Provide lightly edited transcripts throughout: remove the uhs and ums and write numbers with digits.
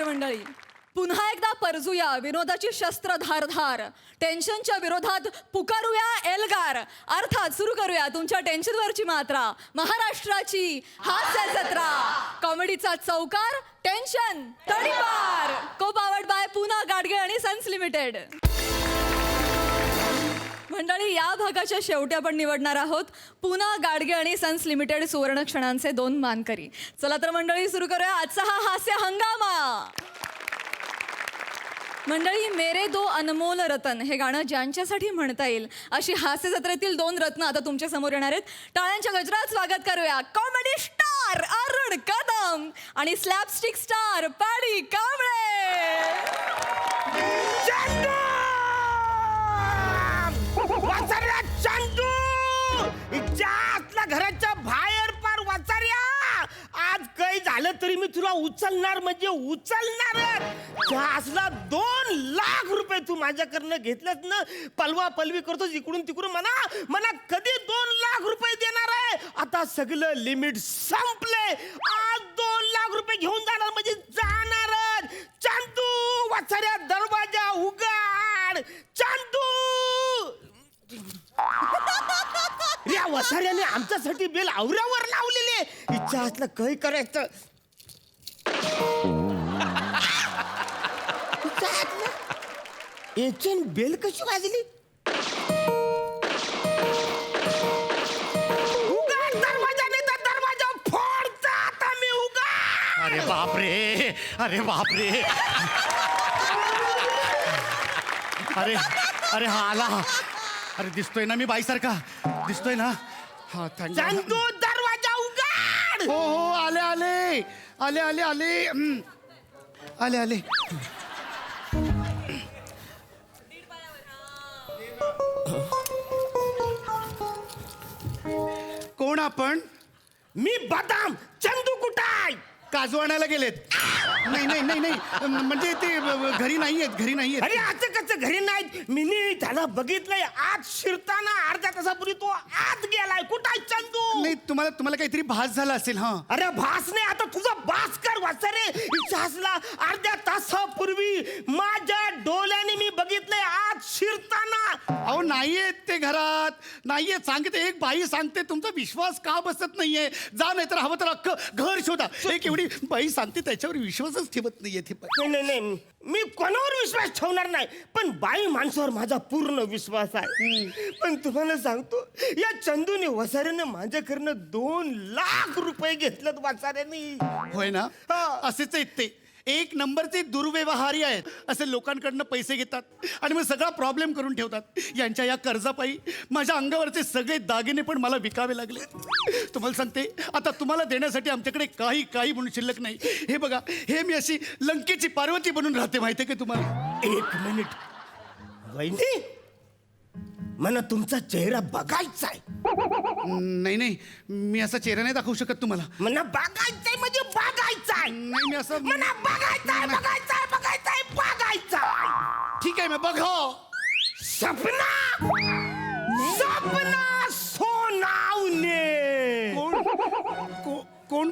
नमस्कार मंडळी. पुन्हा एकदा परजूया विनोदाची शस्त्र धारधार. टेन्शनच्या विरोधात पुकारूया एल्गार. अर्थात सुरू करूया तुमच्या टेन्शनवरची मात्रा. महाराष्ट्राची हास्य जत्रा. कॉमेडीचा चौकार, टेन्शन तडीपार. को पावर्ड बाय पूना गाडगे आणि सन्स लिमिटेड. मंडळी, या भागाच्या शेवटी आपण निवडणार आहोत पूना गाडगे आणि सन्स लिमिटेड सुवर्ण क्षणांचे 2 मानकरी. चला तर मंडळी, सुरू करूया आजचा हा हास्य हंगामा. मंडळी, मेरे दो अनमोल रतन हे गाणं ज्यांच्यासाठी म्हणता येईल अशी हास्य जत्रेतील 2 रत्न आता तुमच्या समोर येणार आहेत. टाळ्यांच्या गजरात स्वागत करूया कॉमेडी स्टार अरुण कदम आणि स्लॅपस्टिक स्टार पॅडी कांबळे. घराच्या बाहेर पार वाचार्या. आज काही झालं तरी मी तुला उचलणार म्हणजे उचलणार. असला 2 लाख रुपये तू माझ्याकडनं घेतलेत ना. पलवा पलवी करतो इकडून तिकडून. मला कधी 2 लाख रुपये देणार आहे. आता सगळं लिमिट संपले. आज 2 लाख रुपये घेऊन जाणार म्हणजे जाणारच. चांदू वाचार्या दरवाजा उघड. चांदू. या वसाऱ्याने आमच्यासाठी बेल आवऱ्यावर लावलेले. इच्छा असलं काही करायचं. याची बेल कशी वाजली. उघड दरवाजा, नाही तर दरवाजा फोडचा. आता मी उघड. अरे बापरे, अरे बापरे. अरे अरे हा आला. अरे दिसतोय ना मी बाईसारखा. दिसतोय ना. हा चांदू दरवाजा उघड. हो हो, आले आले आले आले आले आले आले. कोण आपण? मी बदाम. चंदू कुठं आहे? काजू आणायला गेलेत. नाही नाही नाही नाही, म्हणजे ते घरी नाहीयेत, घरी नाहीयेत. अरे असं कसं घरी नाहीत. मी त्याला बघितलंय आज शिरताना. अर्ध्या तासापूर्वी तो आत गेलाय. कुठं आहे चंदू? नाही, तुम्हाला काहीतरी भास झाला असेल. हा अरे भास नाही, आता तुझा भास कर वाचा रे. इच्छासला अर्ध्या तासापूर्वी माझ्या डोळ्याने मी बघितलंय आज शिरताना. अहो नाहीयेत ते घरात. नाहीयेत सांगते. एक बाई सांगते, तुमचा विश्वास का बसत नाहीये. जा, नाही तर हवं तर अख्खं घर शोधा. एक एवढी बाई सांगते त्याच्यावर विश्वासच ठेवत नाहीये. नाही, मी कोणावर विश्वास ठेवणार नाही. पण बाई माणसावर माझा पूर्ण विश्वास आहे. पण तुम्हाला सांगतो, या चंदूने वसाऱ्याने माझ्याकडनं 2 लाख रुपये घेतलेत वाचाऱ्याने. होय ना. हा. असेच आहेत ते. 1 नंबरचे दुर्व्यवहारी आहेत. असे लोकांकडनं पैसे घेतात आणि मग सगळा प्रॉब्लेम करून ठेवतात. यांच्या या कर्जापायी माझ्या अंगावरचे सगळे दागिने पण मला विकावे लागले. तुम्हाला सांगते, आता तुम्हाला देण्यासाठी आमच्याकडे काही म्हणून शिल्लक नाही. हे बघा, हे मी अशी लंकेची पार्वती बनून राहते. माहिती आहे का तुम्हाला? 1 मिनिट वहिनी, मला तुमचा चेहरा बघायचा आहे. नाही, मी असा चेहरा नाही दाखवू शकत तुम्हाला. मला बघायचंय म्हणजे बघायचाय. नाही, मी असं. मला बघायचाय. ठीक आहे, मग बघा. सपना सोनावणे.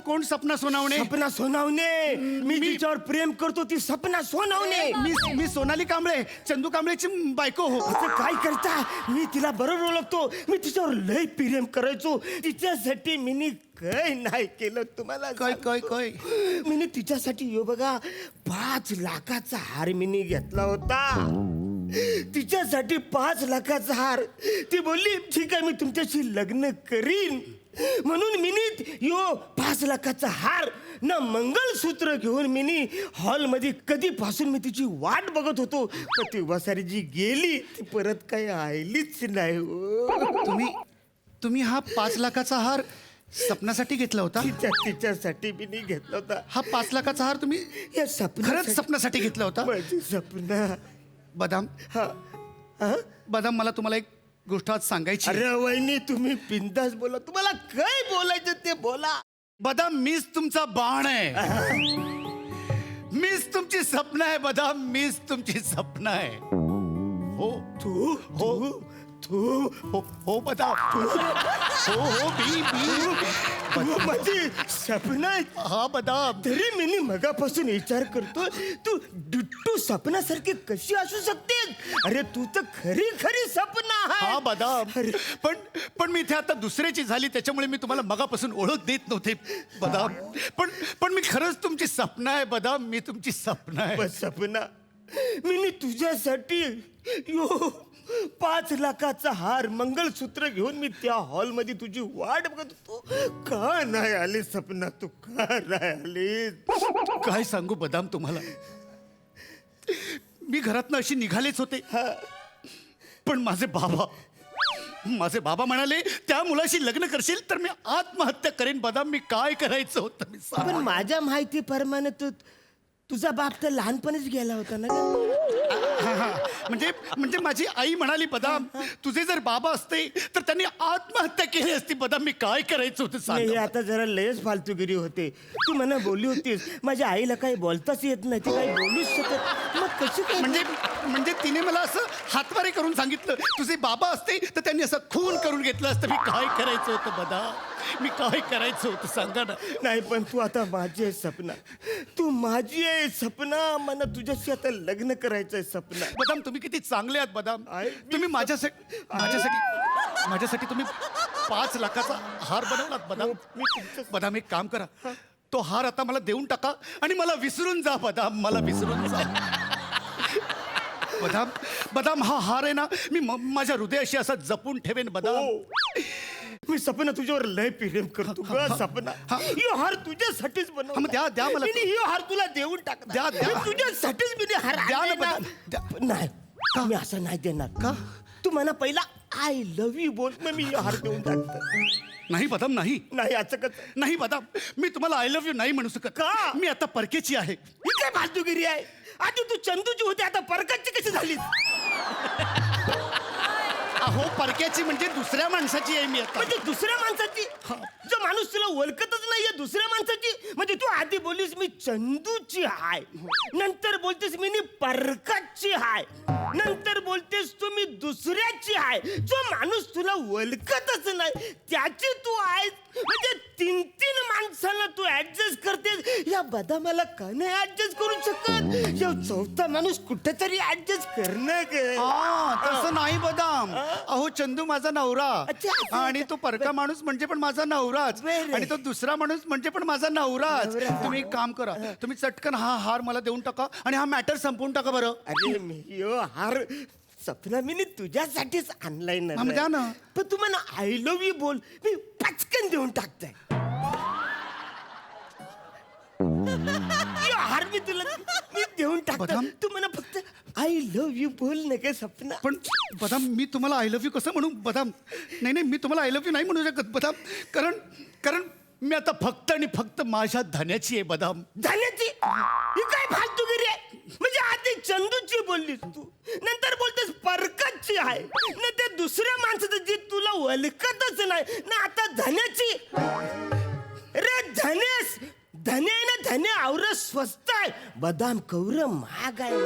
कोण सपना सोनावणे? सपना सोनावणे. मी तिच्यावर प्रेम करतो. ती सपना सोनावणे. मी सोनाली कांबळे, चंदू कांबळेची बायको हो. असं काय करता? मी तिला बरोबर ओळखतो. मी तिच्यावर लय प्रेम करायचो. तिच्यासाठी मी काय नाही केलं तुम्हाला. काय मी तिच्यासाठी यो बघा 5 लाखाचा हार मी घेतला होता. तिच्यासाठी 5 लाखाचा हार. ती बोलली ठीक आहे, मी तुमच्याशी लग्न करीन. म्हणून मिनीत यो 5 लाखाचा हार ना मंगळसूत्र घेऊन मिनी हॉलमध्ये कधीपासून मी तिची वाट बघत होतो. तर ती वसारी जी गेली ती परत काही आलीच नाही हो. तुम्ही हा 5 लाखाचा हार सपनासाठी घेतला होता? तिच्यासाठी मी घेतला होता. हा 5 लाखाचा हार तुम्ही या खरंच सपनासाठी घेतला होता? माझी सपना. बदाम, बदाम, मला तुम्हाला एक गोष्ट आज सांगायची. अरे वहिनी, तुम्ही बिनधास्त बोला. तुम्हाला काय बोलायचं ते बोला. बदाम, मीच तुमचा बाण आहे. मीच तुमची स्वप्न आहे. बदाम, मीच तुमची स्वप्न आहे. हो तू हो बदाम हो मी तू माझी सपना आहे. हा बदाम तरी मी मगापासून विचार करतो तू डिट्टू सपनासारखी कशी असू शकते. अरे तू तर खरी खरी सपना आहे. हा बदाम पण मी इथे आता दुसऱ्याची झाली त्याच्यामुळे मी तुम्हाला मगापासून ओळख देत नव्हते बदाम. पण मी खरंच तुमची सपना आहे बदाम. मी तुमची सपना आहे. बस सपना मी तुझ्यासाठी यो 5 लाखाचा हार मंगळसूत्र घेऊन मी त्या हॉलमध्ये तुझी वाट बघत होतो. का नाही आली सपना. तू का नाही आली. काय सांगू बदाम तुम्हाला. मी घरातनं अशी निघालेच होते पण माझे बाबा म्हणाले त्या मुलाशी लग्न करशील तर मी आत्महत्या करेन. बदाम मी काय करायचं होतं मी सांग. पण माझ्या माहितीप्रमाणे तुझा बाप तर लहानपणीच गेला होता ना ग? म्हणजे माझी आई म्हणाली बदाम तुझे जर बाबा असते तर त्यांनी आत्महत्या केली असती. बदाम मी काय करायचं होतं नाही, सांग. आता जरा लयच फालतूगिरी होते. तू मला बोलली होतीस माझ्या आईला काही बोलताच येत नाही ती काही बोलूच शकत. मग कशी काय म्हणजे तिने मला असं हातवारे करून सांगितलं तुझे बाबा असते तर त्यांनी असं खून करून घेतलं असतं. मी काय करायचं होतं बदाम. मी काय करायचं होतं सांगा ना. नाही पण तू आता माझी आहे सपना. तू माझी आहे सपना. मला तुझ्याशी आता लग्न करायचंय सपना. बदाम तुम्ही किती चांगले आहात बदाम. आहे. तुम्ही माझ्यासाठी तुम्ही 5 लाखाचा हार बनवलात बदाम. मी तुमचं- बदाम एक काम करा तो हार आता मला देऊन टाका आणि मला विसरून जा बदाम. मला विसरून जा बदाम हा हार आहे ना मी माझ्या हृदयाशी असा जपून ठेवेन बदाम. हो. मी सपना तुझ्यावर लय प्रेम करतो ग सपना. ही हार तुझ्यासाठीच बनव. द्या मला. ही हार तुला देऊन टाक. द्या. तुझ्यासाठीच मी हार द्या ना आणले ना. द्या. नाही मी असं नाही देणार. का? तू मला पहिला आय लव्ह यू बोल मग मी ही हार देऊन टाकतो. नाही बदाम नाही नाही असं कसं. नाही बदाम मी तुम्हाला आय लव्ह यू नाही म्हणू शकत. का? मी आता परकेची आहे. ही काय फालतूगिरी आहे. आधी तू चंदूची होती आता परकतची कशी झालीस. अहो परक्याची म्हणजे दुसऱ्या माणसाची आहे मी आता. म्हणजे दुसऱ्या माणसाची. जो माणूस तुला ओळखतच नाहीये दुसऱ्या माणसाची. म्हणजे तू आधी बोललीस मी चंदूची हाय नंतर बोलतेस मी परकतची हाय नंतर बोलतेस तू मी दुसऱ्याची हाय. जो माणूस तुला ओळखतच नाही त्याची तू आहेस. म्हणजे 3 माणसाला तू ऍडजस्ट करतेस. या बदामाला का नाही ऍडजस्ट करू शकत. या 4था माणूस कुठेतरी ऍडजस्ट करणं ग. तसं नाही बदाम. अहो चंदू माझा नवरा अच्छा, असं आहे आणि का? तो परका माणूस म्हणजे पण माझा नवराच बरं. आणि तो दुसरा माणूस म्हणजे पण माझा नवराच. नवरा. तुम्ही एक काम करा तुम्ही चटकन हा हार मला देऊन टाका आणि हा मॅटर संपवून टाका बरं. अरे मी यो हार सपना मी तुझ्यासाठीच आणलाय ना. द्या ना. पण तू मला आय लव्ह यू बोल मी पचकन देऊन टाकताय. यो हार मी तुला मी देऊन टाकतो. बदाम? तू मला फक्त आय लव्ह यू बोल ना का सपना. पण बदाम मी तुम्हाला आय लव्ह यू कसं म्हणू बदाम. नाही मी तुम्हाला आय लव्ह यू नाही म्हणू शकत बदाम. कारण मी आता फक्त आणि फक्त माझ्या धन्याची आहे बदाम. झाल्याची ही काय फालतूगिरी आहे. म्हणजे आधी चंदूची बोललीस तू नंतर बोलतेस परकतची आहे ना ते दुसऱ्या माणसाचं जी तुला ओळखतच नाही ना आता धन्याची. रे धनेस धने ना धने आवर स्वस्त आहे बदाम कौर महाग आहे.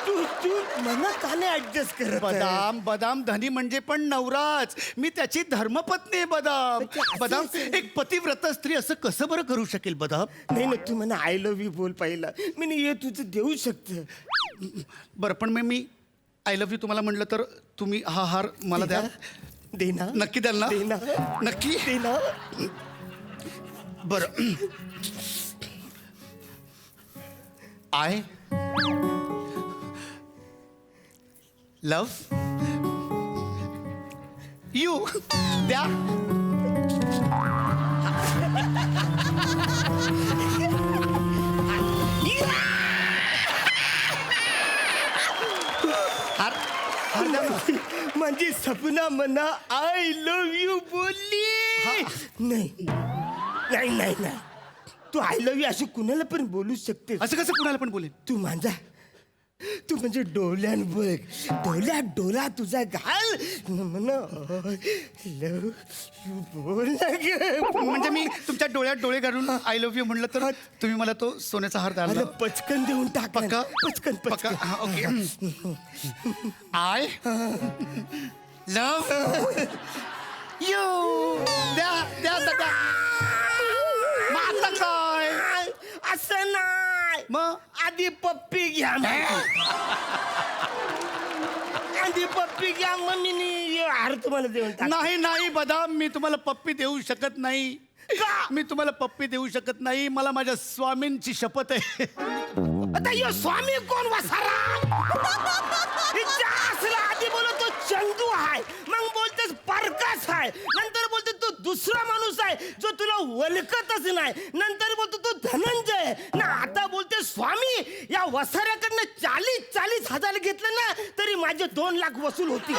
तू मला काने ऍडजस्ट करत आहे? बदाम धनी म्हणजे पण नवराच. मी त्याची धर्मपत्नी आहे बदाम. अच्छा, असं बदाम असेल. एक पतिव्रत स्त्री असं कसं बरं करू शकेल बदाम. नाही ना तू मला आय लव्ह यू बोल पाहिला मी नाही हे तुझं देऊ शकते. बरं पण मी आय लव्ह यू तुम्हाला म्हणलं तर तुम्ही हा हार मला द्या. दे ना. नक्की द्याल ना. दे ना. नक्की दे ना. बरं आय लव्ह यू द्या. हार हार द्या ना. माझी सपना मना आय लव्ह यू बोलली. नाही नाही नाही नाही तू आय लव्ह यू अशी कुणाला पण बोलू शकते. असं कसं कुणाला पण बोलेन. तू माझा तू म्हणजे डोल्यान बघ, डोल्यात डोला तुझा घाल बोल ना ग. म्हणजे मी तुमच्या डोळ्यात डोळे घालून आय लव्ह यू म्हणलं तर तुम्ही मला तो सोन्याचा हार द्याल अरे ना? पचकन देऊन टाक ना. पक्का? पचकन पक्का पचकन. हा, ओके. I love you. द्या द्या द्या. मग आता काय? असं नाही, मग आधी पप्पी घ्या ना. आधी पप्पी घ्या, मग मी हार तुम्हाला देऊन टाक. नाही नाही बदाम, मी तुम्हाला पप्पी देऊ शकत नाही. का? मी तुम्हाला पप्पी देऊ शकत नाही. मला माझ्या स्वामींची शपथ आहे. आता यो स्वामी कोण वसारा? इच्छा असला आधी बोलतो चंदू आहे, मग बोलतेस परकास आहे, नंतर बोलते तो दुसरा माणूस आहे जो तुला ओळखतच नाही, नंतर बोलतो तो धनंजय ना, आता बोलते स्वामी. या वसाऱ्याकडनं 40 हजार घेतलं ना तरी माझे 2 लाख वसूल होती.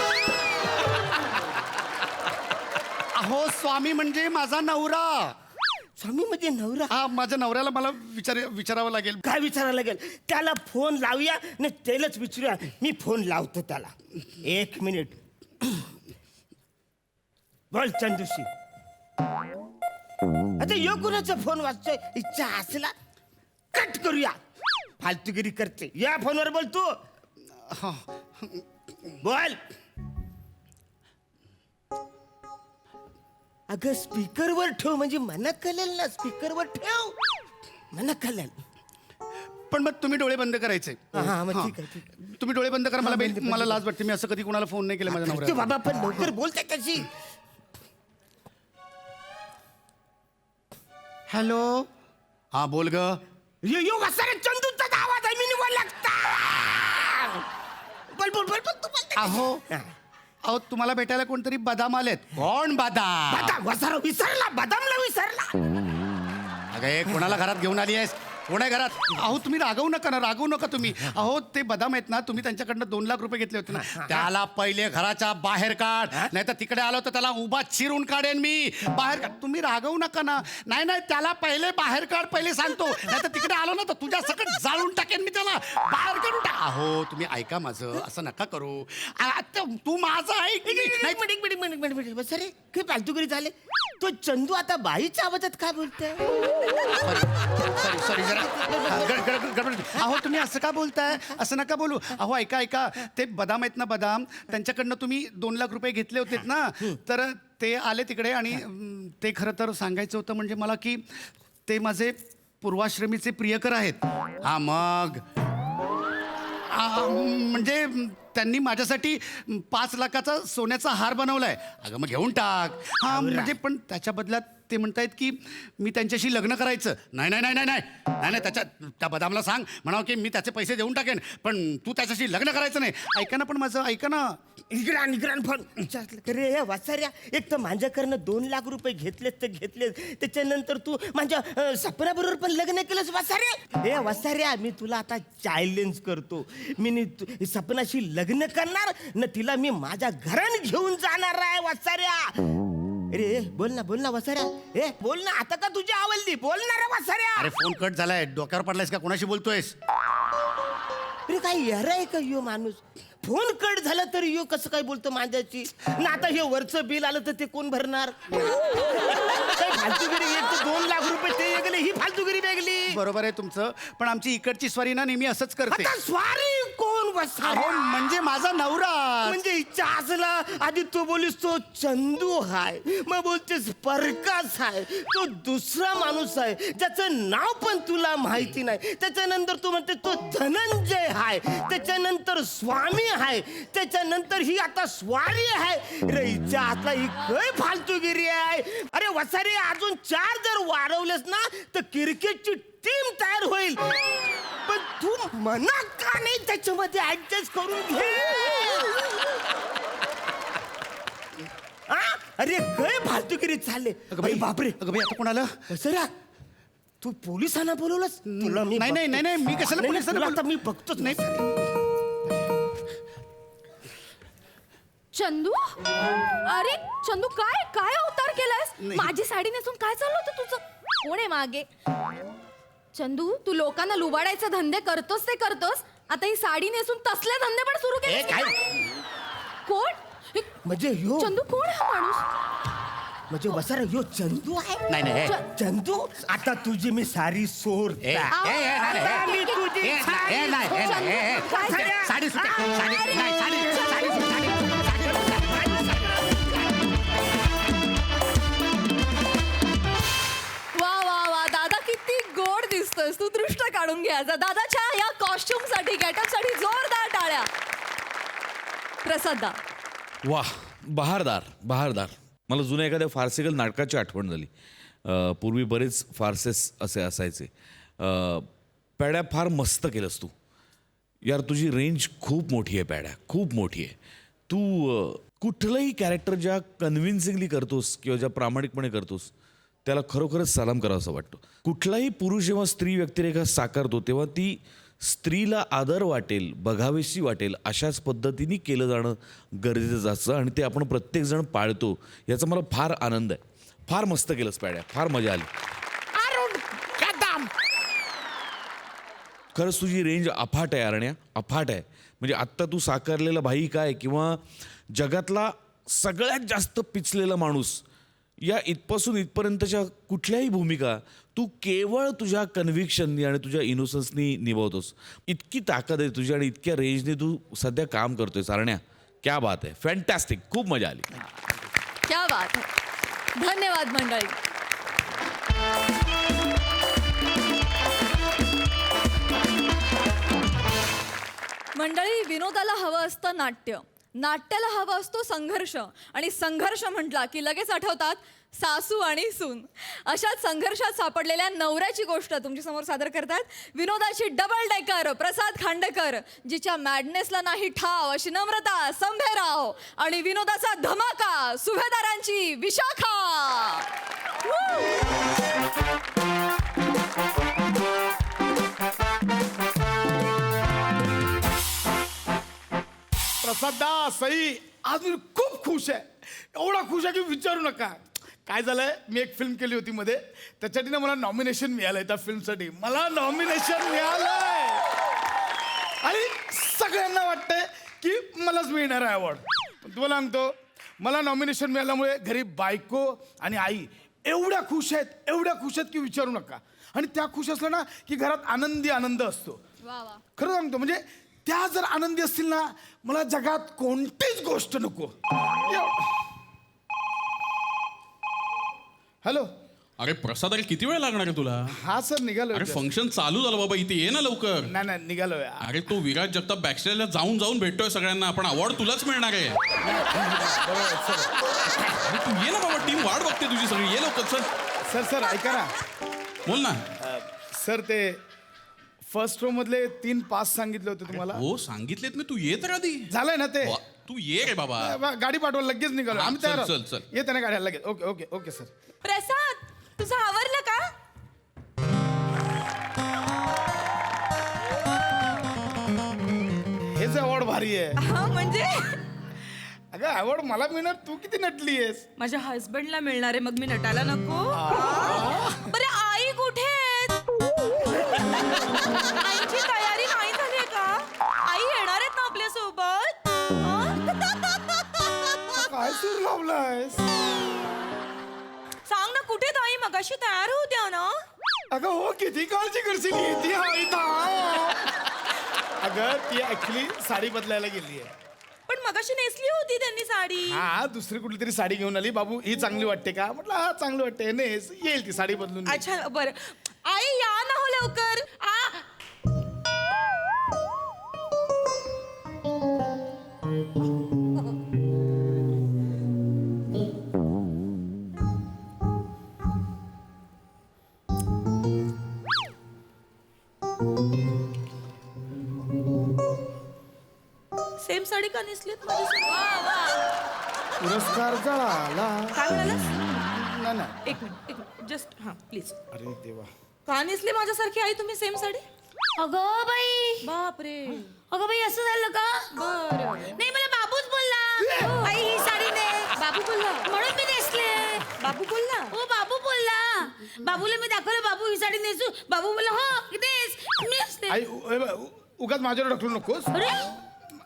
अहो स्वामी म्हणजे माझा नवरा. स्वामी म्हणजे नवरा? हा, माझ्या नवऱ्याला मला विचारावं लागेल. काय विचारायला लागेल? त्याला फोन लावूया न त्यालाच विचारूया. मी फोन लावतो त्याला. 1 मिनिट. बोल चंदूशी. आता यो कुणाचा फोन वाजतोय? इच्छा असला कट करूया. फालतूगिरी करते. या फोनवर बोल तू. बोल. अगं स्पीकरवर ठेव म्हणजे मला कळेल ना. स्पीकरवर ठेव, मला कळेल. पण मग तुम्ही डोळे बंद करायचे. हा मग ठीक आहे, ठीक आहे. तुम्ही डोळे बंद करा. हा, मला बंद, बंद. मला लाज वाटते. मी असं कधी कोणाला फोन नाही केला माझ्या करतो नवऱ्याला. बाबा, पण लवकर बोलते कशी. हॅलो. हा बोल ग. यो वसारे चंदूचा आवाज आहे. मी निवड लागता. बोल बोल बोल बोल तू बोलते. अहो अहो तुम्हाला भेटायला कोणतरी बदाम आलेत. कोण बदाम? बदाम वसारा विसरला, बदामला विसरला. अगं हे कोणाला घरात घेऊन आली आहेस? कोण आहे घरात? अहो तुम्ही रागवू नका ना, रागवू नका तुम्ही. अहो ते बदाम आहेत ना, तुम्ही त्यांच्याकडनं 2 लाख रुपये घेतले होते ना, त्याला पहिले घराच्या बाहेर काढ, नाही तर तिकडे आलो तर त्याला उभा चिरून काढेन मी. बाहेर काढ. तुम्ही रागवू नका ना. नाही नाही, त्याला पहिले बाहेर काढ, पहिले सांगतो. नाही तर तिकडे आलो ना तर तुझ्या सकट जाळून टाकेन मी त्याला. बाहेर काढून टाक. अहो तुम्ही ऐका माझं, असं नका करू. तू माझं ऐक. एक मिनिट वसारे काय फालतूगिरी झाले. तो चंदू आता बाईच्या आवाजात काय बोलतोय? सॉरी जरा गडबड. अहो तुम्ही असं का बोलताय? असं नका बोलू. अहो ऐका ऐका, ते बदाम आहेत ना, बदाम, त्यांच्याकडनं तुम्ही 2 लाख रुपये घेतले होते ना, तर ते आले तिकडे आणि ते खरं तर सांगायचं होतं म्हणजे मला की ते माझे पूर्वाश्रमीचे प्रियकर आहेत. हा मग म्हणजे त्यांनी माझ्यासाठी 5 लाखाचा सोन्याचा हार बनवलाय. अगं मग घेऊन टाक. हा म्हणजे पण त्याच्या बदल्यात ते म्हणतायत की मी त्यांच्याशी लग्न करायचं. नाही नाही नाही नाही नाही नाही नाही, त्या बदामला सांग म्हणावं की मी त्याचे पैसे देऊन टाकेन, पण तू त्याच्याशी लग्न करायचं नाही. ऐका ना, पण माझं ऐका ना. निगरान फोन रे वाचाऱ्या. एक तर माझ्याकडनं 2 लाख रुपये घेतलेत तर घेतलेत, त्याच्यानंतर तू माझ्या सपनाबरोबर पण लग्न केलंस वाचाऱ्या. हे वाचाऱ्या, मी तुला आता चॅलेंज करतो. मी सपनाशी लग्न करणार न तिला मी माझ्या घरात घेऊन जाणार आहे वाचाऱ्या. अरे बोल ना वासाऱ्या. ए बोल ना, आता का तुझी आवडली? बोल ना रे वासाऱ्या. अरे फोन कट झालाय. डोक्यावर पडलायस का? कोणाशी बोलतोयस? अरे काय यार आहे का यो माणूस? फोन कट झाला तर यो कसं काय बोलतो माझ्याची? ना आता हे वरचं बिल आलं तर ते कोण भरणार? काय फालतूगिरी. एक तर 2 लाख रुपये ते वेगळे, ही फालतूगिरी वेगळी. बरोबर आहे तुमचं, पण आमची इकडची स्वारी ना नेहमी असंच करते. आता स्वारी कोण अहो म्हणजे माझा नवरा. म्हणजे इच्छा असला आधी तो बोलीस तो चंदू हाय, मग बोलतेस परकास हाय, तो दुसरा माणूस आहे ज्याचं नाव पण तुला माहिती नाही. त्याच्यानंतर तू म्हणते तो धनंजय हाय, त्याच्यानंतर स्वामी हाय, त्याच्यानंतर ही आता स्वारी आहे. रे इच्छा असला ही काय फालतूगिरी आहे? अरे वसारे, अजून 4 जर वाढवलेस ना तर क्रिकेटची टीम तयार होईल. पण तू मना का नाही त्याच्यामध्ये ऍडजस्ट करून घे? अरे काय फालतूगिरी चालले. बापरे. अगं बाई, आता कोणाला? सर तू पोलिसांना बोलवलंस? तुला मी नाही नाही नाही नाही, मी कशाला पोलिसांना आता मी बघतोच नाही. चंदू, अरे चंदू, काय काय अवतार केलायस? माझी साडी नेसून काय चाललं होतं तुझं? कोण आहे मागे? चंदू, तू लोकांना लुबाडायचे धंदे करतोस ते करतोस आता ही साडी नेसून तसले धंदे पण सुरू ए, केले काय? कोण हे म्हणजे ह्यो चंदू कोण आहे हा माणूस म्हणजे वसारा ह्यो चंदू आहे. नाही नाही चंदू आता तुझी मी सारी सोड आता मी तुझी सारी सोड. साडी सुटे साडी नाही साडी साडी वा वा वा दादा किती गोड दिसतोयस तू दृष्ट काढून घ्यायचा दादाच्या या कॉस्ट्युम साठी गेटअप साठी जोरदार टाळ्या. प्रसाद दा वाह बहारदार बहारदार. मला जुन्या एखाद्या फारसिकल नाटकाची आठवण झाली. पूर्वी बरेच फारसेस असे असायचे. पॅड्या फार मस्त केलंस तू यार. तुझी रेंज खूप मोठी आहे पॅड्या, खूप मोठी आहे. तू कुठलंही कॅरेक्टर ज्या कन्व्हिन्सिंगली करतोस किंवा ज्या प्रामाणिकपणे करतोस त्याला खरोखरच सलाम करावं असं वाटतं. कुठलाही पुरुष जेव्हा स्त्री व्यक्तिरेखा साकारतो तेव्हा ती स्त्रीला आदर वाटेल, बघावीशी वाटेल अशाच पद्धतीने केलं जाणं गरजेचं असतं आणि ते आपण प्रत्येकजण पाळतो याचा मला फार आनंद आहे. फार मस्त केलंस पॅड्या, फार मजा आली. अरुण कदम. खरंच तुझी रेंज अफाट आहे अरण्या, अफाट आहे. म्हणजे आत्ता तू साकारलेला भाई काय किंवा जगातला सगळ्यात जास्त पिचलेला माणूस या इथपासून इथपर्यंतच्या कुठल्याही भूमिका तू केवळ तुझ्या कन्व्हिक्शननी आणि तुझ्या इनोसन्सनी निभावतोस. इतकी ताकद आहे तुझी आणि इतक्या रेंजने तू सध्या काम करतोय अरण्या. क्या बात आहे, फॅन्टॅस्टिक. खूप मजा आली. क्या बात है. धन्यवाद मंडळी. मंडळी विनोदाला हवं असतं नाट्य, नाट्याला हवा असतो संघर्ष आणि संघर्ष म्हटला की लगेच आठवतात सासू आणि सून. अशाच संघर्षात सापडलेल्या नवऱ्याची गोष्ट तुमच्या समोर सादर करतात विनोदाची डबल डेकर प्रसाद खांडेकर, जिच्या मॅडनेसला नाही ठाव अशी नम्रता संभेराव आणि विनोदाचा धमाका सुभेदारांची विशाखा. प्रसादा सई आज मी खूप खुश आहे. एवढा खुश आहे की विचारू नका. काय झालंय, मी एक फिल्म केली होती मध्ये, त्याच्यासाठी ना मला नॉमिनेशन मिळालंय. त्या फिल्मसाठी मला नॉमिनेशन मिळालंय आणि सगळ्यांना वाटतंय की मलाच मिळणार आहे अवॉर्ड. पण तुम्हाला सांगतो, मला नॉमिनेशन मिळाल्यामुळे घरी बायको आणि आई एवढ्या खुश आहेत की विचारू नका. आणि त्या खुश असल्या ना की घरात आनंदी आनंद असतो. खरं सांगतो, म्हणजे त्या जर आनंदी असतील ना, मला जगात कोणतीच गोष्ट नको. हॅलो. अरे प्रसाद, अरे किती वेळ लागणार आहे तुला? हा सर, निघालो. अरे फंक्शन चालू झालं बाबा, इथे ये ना लवकर. नाही निघालोय. अरे तो विराज जगताप बॅकस्टेजला जाऊन भेटतोय सगळ्यांना. आपण अवॉर्ड तुलाच मिळणार आहे. अरे तू ये ना बाबा, टीम वाट बघते तुझी सगळी. ये लवकर सर. सर ऐका ना. बोल ना. सर ते फर्स्ट रो मधले 3 पास सांगितले होते तुम्हाला. हो सांगितलेत मी, तू ये तर आधी. झालंय ना ते. तू ये रे बाबा. गाडी पाठवा, लगेच निघालो हा, आम्ही. चल, तयार चल, चल. येते ना गाड्या लगेच. Okay sir. प्रसाद तुझं आवरलं का? हेच अवॉर्ड भारी आहे. हा म्हणजे अगं अवॉर्ड मला मिळणार, तू किती नटली आहेस. माझ्या हस्बंडला मिळणार आहे, मग मी नटायला नको? बरे आई कुठे आहेत? आईची तयारी नाही झाली का? आई येणार आहेत ना आपल्या सोबत? काय सूर लावलायस. सांग ना कुठे आई, मगाशी तयार होत्या ना? अगं हो, किती काळजी करशील. ती अगं ती ऍक्च्युली साडी बदलायला गेली आहे. पण मगाशी नेसली होती त्यांनी साडी. हा, दुसरी कुठली तरी साडी घेऊन आली. बाबू ही चांगली वाटते का? म्हटलं हा चांगली वाटते, नेस. येईल ती साडी बदलून. अच्छा बरं. आई या ना हो लवकर. सेम साडी का नेसलीत माझ्यासोबत? पुरस्कार जळाला. काय म्हणालास? नाही. एक मिनिट जस्ट हा प्लीज. अरे देवा. का नेसली माझ्यासारखी आई तुम्ही सेम साडी? अगं बाई, बापरे. अगं बाई, असं झालं का? बरं. नाही, मला बाबूच बोलला आई ही साडी ने. बाबू बोलला? म्हणून मी नेसले. बाबू बोलला? हो, बाबू बोलला. बाबूला मी दाखवलं, बाबू ही साडी नेसू. बाबू बोलला हो नेस. मी नेसले. आई उगाच माझ्यावर ढकलू नकोस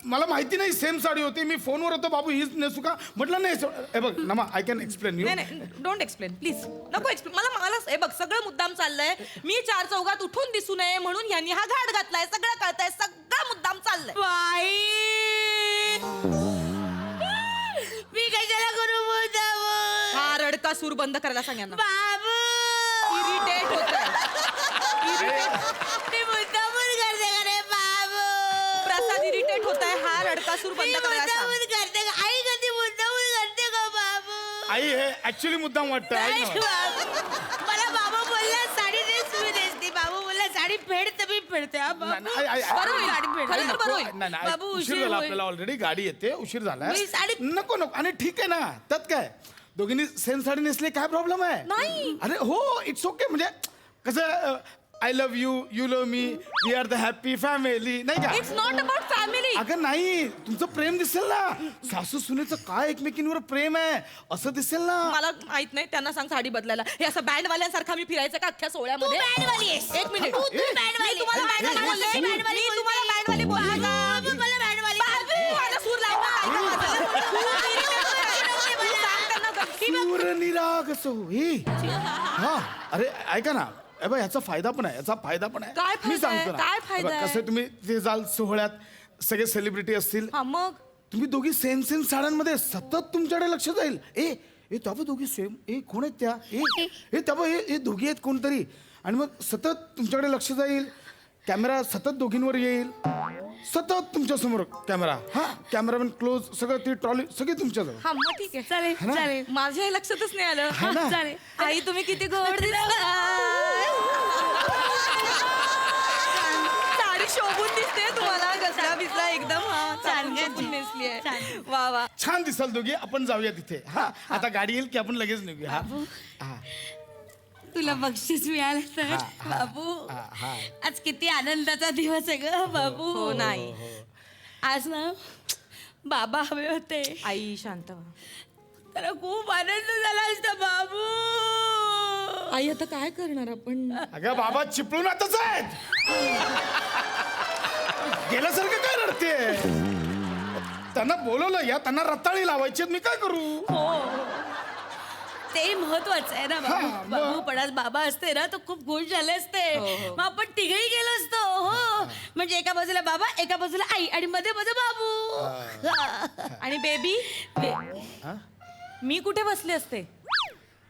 मला माहिती नाही सेम साडी होती मी फोनवर होतो बाबू हीच नेसू का म्हटलं नाही हे बघ नमा आय कॅन एक्सप्लेन यू नाही नाही डोंट एक्सप्लेन प्लीज नको एक्सप्लेन मला हे बघ सगळं मुद्दाम चाललंय मी 4 चौघात उठून दिसू नये म्हणून यांनी हा घाट घातलाय सगळं कळतंय सगळं मुद्दाम चाललंय मी कशाला करू मुद्दाम हा रडका सूर बंद करायला सांग यांना बाबू इरिटेट होतंय मी मुद्दामून करते का रे बाबू प्रसाद इरिटेट होतंय हा रडका सूर मी बंद करायला सांग मुद्दामून करते का आई कधी मुद्दामून करते का बाबू आई हे ऍक्च्युली मुद्दाम वाटतं नाही ऐक ना. बाबू. मला बाबा बोलला साडी नेस मी नेसते बाबू बोलला साडी फेड तर मी फेडते हा नाही, बाबू नाही, आई- बरं होईल, आई- साडी फेड. आई खरं तर नको. बरं होईल. नाही, नाही, बाबू, उशीर उशीर झाला होईल. आपल्याला ऑलरेडी गाडी येते उशीर झालाय मी साडी- नको नको आणि ठीक आहे ना त्यात काय दोघींनी सेम साडी नेसली काय प्रॉब्लेम आहे नाही. अरे हो इट्स ओके म्हणजे कसं I love you you love me we are the happy family नाही का इट्स नॉट अबाउट फॅमिली अगं नाही तुमचं प्रेम दिसेल ना सासू सुनेचं काय एकमेकींवर प्रेम आहे असं दिसेल ना मला माहित नाही त्यांना सांग साडी बदलायला हे असं बँड वाल्यांसारखा मी फिरायचं का अख्ख्या सोहळ्यामध्ये तू बँडवाली आहेस. एक मिनिट तू बँडवाली. मी तुम्हाला बाबू, बँडवाली बोलले बाबू, मी तुम्हाला बँडवाली बोलले का? बाबू, मला बँडवाली बाबू, माझा सूर लावला नाही का माझा? तू सांग त्यांना गप्पी बघ. सूर निराग असो हे हा अरे ऐका ना ए बा याचा फायदा पण आहे याचा फायदा पण आहे काय मी फायदा आहे? सांगतो ना काय हे फायदा बघ, आहे? कसं तुम्ही ते जाल सोहळ्यात सगळे सेलिब्रिटी असतील हा मग तुम्ही दोघी सेम सेम साड्यांमध्ये सतत तुमच्याकडे लक्ष जाईल ए त्याबा दोघी सेम कोण आहेत त्या त्याबा हे दोघी आहेत कोणतरी आणि मग सतत तुमच्याकडे लक्ष जाईल कॅमेरा सतत दोघींवर येईल सतत तुमच्या समोर कॅमेरा हा कॅमेरामॅन क्लोज सगळं ती ट्रॉली सगळी तुमच्याजवळ हा मग ठीक आहे चालेल ना? चालेल माझ्या हे लक्षातच नाही आलं हा ना? चालेल आई तुम्ही किती गोड दिसताय. साडी शोभून दिसते तुम्हाला गजरा बिजरा एकदम हा छान, छान छान. नेसली आहे छान. वा वा छान दिसाल दोघी आपण जाऊया तिथे हा आता गाडी येईल की आपण लगेच निघूया हा तुला बक्षीस मिळालं तर बाबू आज किती आनंदाचा दिवस आहे ग बाबू हो नाही आज ना बाबा हवे होते आई शांत व्हा. त्याला खूप आनंद झाला असता बाबू आई आता काय करणार आपण अगं बाबा चिपळून आताच आहेत गेल्यासारखं काय रडते त्यांना बोलवलं या त्यांना रताळी लावायची आहेत, मी काय करू ते महत्वाचं आहे ना हा, बाबू मग. बाबू पण आज बाबा असते ना तर खूप खुश झाले असते मग आपण तिघही गेलो असतो हो म्हणजे एका बाजूला बाबा एका बाजूला आई आणि मध्ये मध्ये बाबू आणि बेबी मी कुठे बसले असते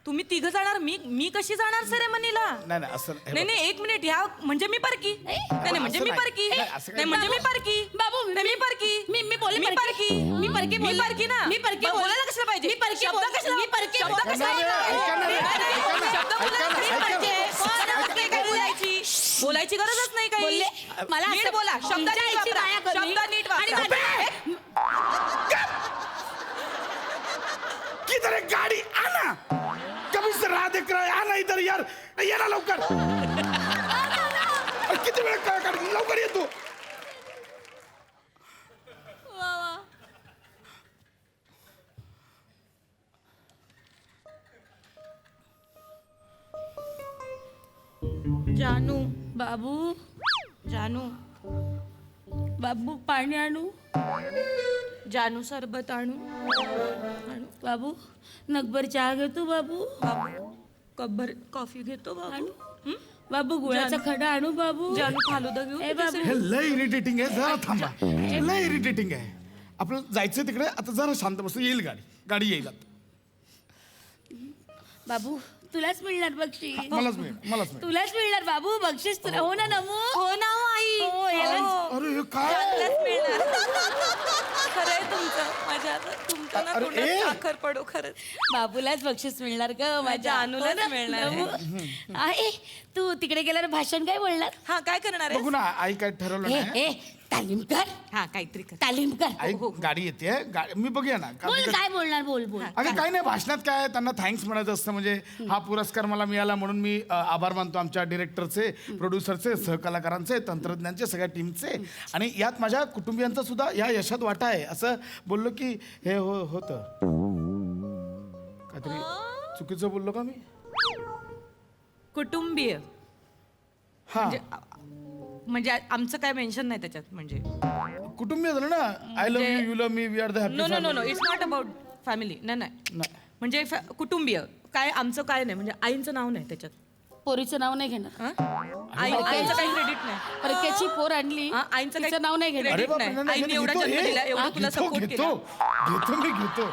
तुम्ही तिघ जाणार मी कशी जाणार सेरेमनीला नाही नाही असं हे नाही बघ. नाही एक मिनिट ह्या म्हणजे मी परकी नाही म्हणजे मी नाही. परकी नाही, असं काही नाही म्हणजे मी बाबू, परकी बाबू, नाही मी परकी मी बोलले मी परकी मी परकी मी बोलले. परकी ना मी परकी बोलले. बोलायला कशाला पाहिजे मी परकी शब्द बोलले. कशाला मी परकी शब्द बोलले. कशाला ऐका ना रे, ऐका ना रे, नाही, नाही, ऐका ना, शब्द ऐका बोलायला ना, नाही ऐका ना. पाहिजे. काय बोलायची बोलायची गरजच नाही काही बोलले. मला नीट असं- बोला शब्द तुमच्या नीट आईची वापरा. माया कमी. शब्द नीट वापरा. आणि किधर है गाड़ी आना कभी से राह देख रहा है आना इधर यार ये ना लवकर अरे किती वेळ काय गाडी लवकर ये तू जानू बाबू जानू बाबू पाणी आणू जानू सरबत आणू बाबू नगभर चहा घेतो बाबू बाबू कब्बर कॉफी घेतो बाबू आणू बाबू गुळाचा खडा आणू बाबू जानू फालुदा घेऊ ए बाबू हे लय इरिटेटिंग आहे जरा थांबा लय इरिटेटिंग आहे आपलं जायचं तिकडे आता जरा शांत बस येईल गाडी येईल आता बाबू तुलाच मिळणार बक्षीस मलाच मिळेल तुलाच मिळणार बाबू बक्षीस तुला हो ना नमू हो ना हो आई हो, याला- अरे हे काय त्यालाच मिळणार खरंय तुमचं माझ्या आता तुमच्या ना अरे, तोंडात ए! साखर पडो खरंच बाबूलाच बक्षीस मिळणार ग माझ्या अनुलाच हो ना, मिळणार आहे. नमू. आहे तू तिकडे गेल्यावर भाषण काय बोलणार हा काय करणार आहे बघू ना आई काय ठरवलं ए नाही ए तालीम कर हा काहीतरी कर तालीम कर आई गाडी येते मी बघूया ना बोल काय बोलणार बोल बोल अगं काही नाही भाषणात काय त्यांना थँक्स म्हणायचं असतं म्हणजे हा पुरस्कार मला मिळाला म्हणून मी आभार मानतो आमच्या डिरेक्टरचे प्रोड्युसरचे सहकलाकारांचे तंत्रज्ञानचे सगळ्या टीमचे आणि यात माझ्या कुटुंबियांचा सुद्धा या यशात वाटा आहे असं बोललो की हे होतं काहीतरी चुकीचं बोललो का मी कुटुंबीय हा म्हणजे आमचं काय मेन्शन नाही त्याच्यात म्हणजे कुटुंबीय झालं ना. I love you, you love me, we are the no no no no happy. It's not about family. नाही म्हणजे कुटुंबीय काय आमचं काय नाही म्हणजे आईंचं नाव नाही त्याच्यात. पोरीचं नाव नाही घेणार. आईचं काही क्रेडिट नाही. परक्याची पोर आणली आईंचं तिचं काही नाव नाही घेणार. credit नाही. आईने एवढा जन्म दिला, एवढं तुला support केला. घेतो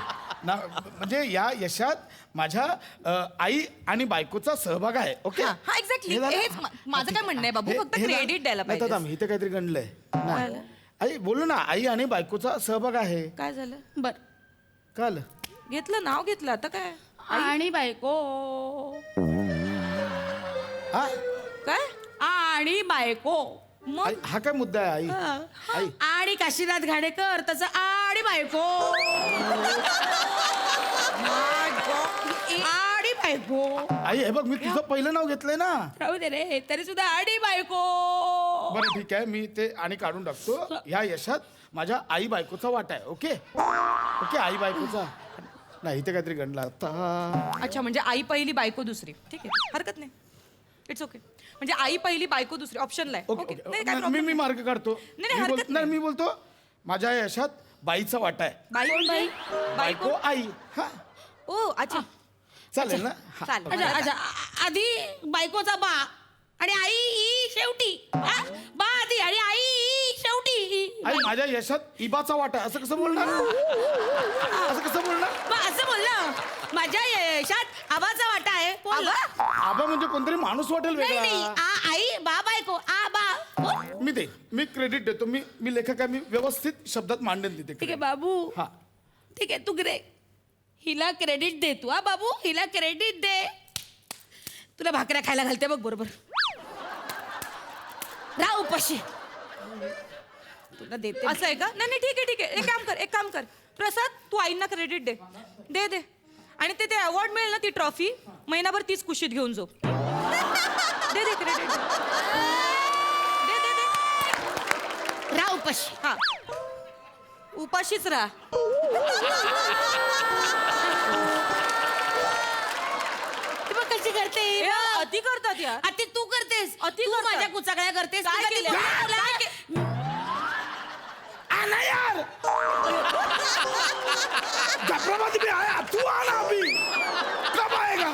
ना. म्हणजे या यशात माझ्या आई आणि बायकोचा सहभाग आहे. ओके हा एक्झॅक्टली हेच माझं काय म्हणणं आहे बाबू, फक्त क्रेडिट द्यायला पाहिजे. इथे काहीतरी गणलंय ना. आई बोललो ना, आई आणि बायकोचा सहभाग आहे. काय झालं बर काल घेतलं नाव घेतलं आता काय आणि बायको हा काय आणि बायको मग हा काय मुद्दा आहे आई? आई आणि काशीनाथ घाडेकर तसं आणि बायको आणि बायको. आई हे बघ, मी तुझं पहिलं नाव घेतलंय ना. राहू दे रे, तरी सुद्धा आणि बायको. बरं ठीक आहे, मी ते आणि काढून टाकतो. ह्या यशात माझ्या आई बायकोचा वाटा आहे. ओके ओके, आई बायकोचा नाही. इथे काहीतरी गणला आता. अच्छा म्हणजे आई पहिली बायको दुसरी. ठीक आहे हरकत नाही. It's okay. म्हणजे आई पहिली बायको दुसरी ऑप्शनला आहे. Okay okay okay. नाही काय मी problem मी मार्क काढतो. नाही, मी हरकत बोल- नाही, मी बोलतो माझ्या यशात बाईचा वाटा आहे. बाई बाई बायको आई. हा ओ अच्छा चालेल ना. हा. चालेल अच्छा अच्छा आधी बायकोचा बा आणि आई ही शेवटी. हा? बा आधी आणि आई ही शेवटी. आई माझ्या यशात इबाचा वाटा आहे. असं कसं बोलणार? असं कसं बोलणार? मग असं बोललं माझ्या यशात आबाचा वाटा आहे. बोल. आबा म्हणजे कोणतरी माणूस वाटेल नाही नाही वेगळा. आई बा बायको आ बा. बोल. मी क्रेडिट देतो. मी लेखक आहे. मी व्यवस्थित शब्दात मांडेन तिथे. ठीक आहे बाबू. हा ठीक आहे तू ग्रे हिला क्रेडिट दे तू. हा बाबू हिला क्रेडिट दे. तुला भाकऱ्या खायला घालते बघ बरोबर. राह उपाशी. तुला देते. असं आहे का नाही नाही ठीक आहे ठीक आहे एक काम कर प्रसाद तू आईंना क्रेडिट दे दे दे आणि ते अवॉर्ड मिळेल ना ती ट्रॉफी महिनाभर तीच कुशीत घेऊन जाऊ. दे दे क्रेडिट दे दे दे राह उपाशी. हा उपाशीच राहा. ती बघ कशी करते. हे अति करतात यार. अति तू करतेस. अति तू करतात. माझ्या कुचाकळ्या करतेस. काय तू कधी केलं? बोलला? काय के- आना यार. जफराबाद में आया, तू आना अभी. कब आएगा?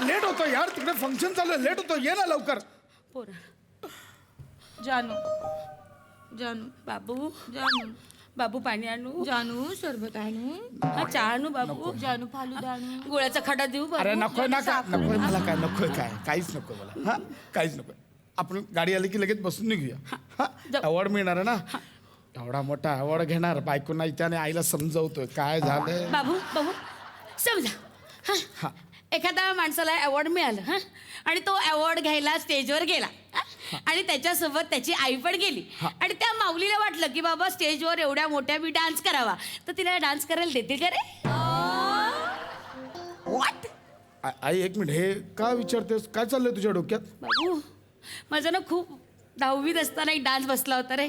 लेट होतो यार, तिकडे फंक्शन चालू आहे. लेट होतो, ये ना लवकर. पोरं. जानू जानू बाबू जानू बाबू पाणी आणू. जानू सरबत आणू हा चहा आणू बाबू. जानू फालुदा आणू. गोळ्याचा खडा देऊ बाबू. अरे नकोय ना काय, नकोय मला काय, नकोय काय, काहीच नको मला. हा काहीच नकोय. आपण गाडी आली की लगेच बसून निघूया. हा जाऊ. अवॉर्ड मिळणार आहे ना. एवढा मोठा अवॉर्ड घेणार. बायकोना इथे आईला समजवतोय काय झालंय. बाबू बाबू समजा. हा एखाद्या माणसाला अवॉर्ड मिळालं. हा आणि तो अवॉर्ड घ्यायला स्टेजवर गेला. हा? आणि त्याच्यासोबत त्याची आई पण गेली. आणि त्या माऊलीला वाटलं की बाबा स्टेजवर एवढ्या मोठ्या मी डान्स करावा तर तिला डान्स करायला देतील का रे? व्हॉट? आई एक मिनिट, हे का विचारतेस? काय चाललंय तुझ्या डोक्यात? बाबू माझं ना खूप 10वीत असताना एक डान्स बसला होता रे.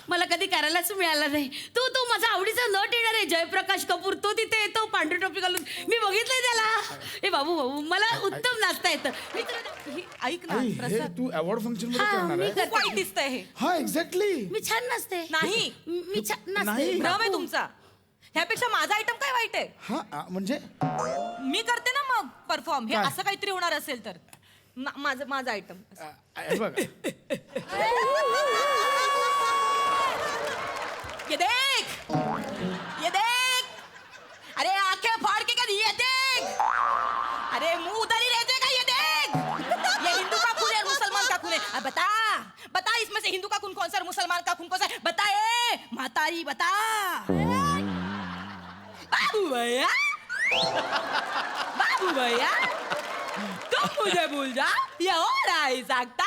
मला कधी करायलाच मिळाला नाही. तो माझा आवडीचा नट येणार आहे जयप्रकाश कपूर. तो तिथे येतो पांढरी टोपी घालून. मी बघितलंय त्याला. ए बाबू बाबू मला उत्तम नाचता येतं. मी तुला ऐक ना आई हे प्रसाद तू अवॉर्ड फंक्शन मध्ये हा, करणार मी आहे? करते. खूप वाईट दिसतंय हे. हा एक्झॅक्टली. मी छान नाचते. नाही. मी छान नाचते. नाही. भ्रम आहे तुमचा. ह्यापेक्षा माझा आयटम काय वाईट आहे. हा म्हणजे मी करते ना मग परफॉर्म. हे काय? असं काहीतरी होणार असेल तर माझा आयटम. हे बघ ये देख ये देख. अरे आंखें फाड़ के कर ये देख. अरे मुंह उधर ही रहते का ये देख. ये हिंदू का खून है मुसलमान का खून है. अब बता बता इसमें से हिंदू का खून कौन सा है मुसलमान का खून कौन सा है. बता ए मातारी बता. बाबू भैया बाबू भैया तुम मुझे भूल जाओ ये हो नहीं सकता.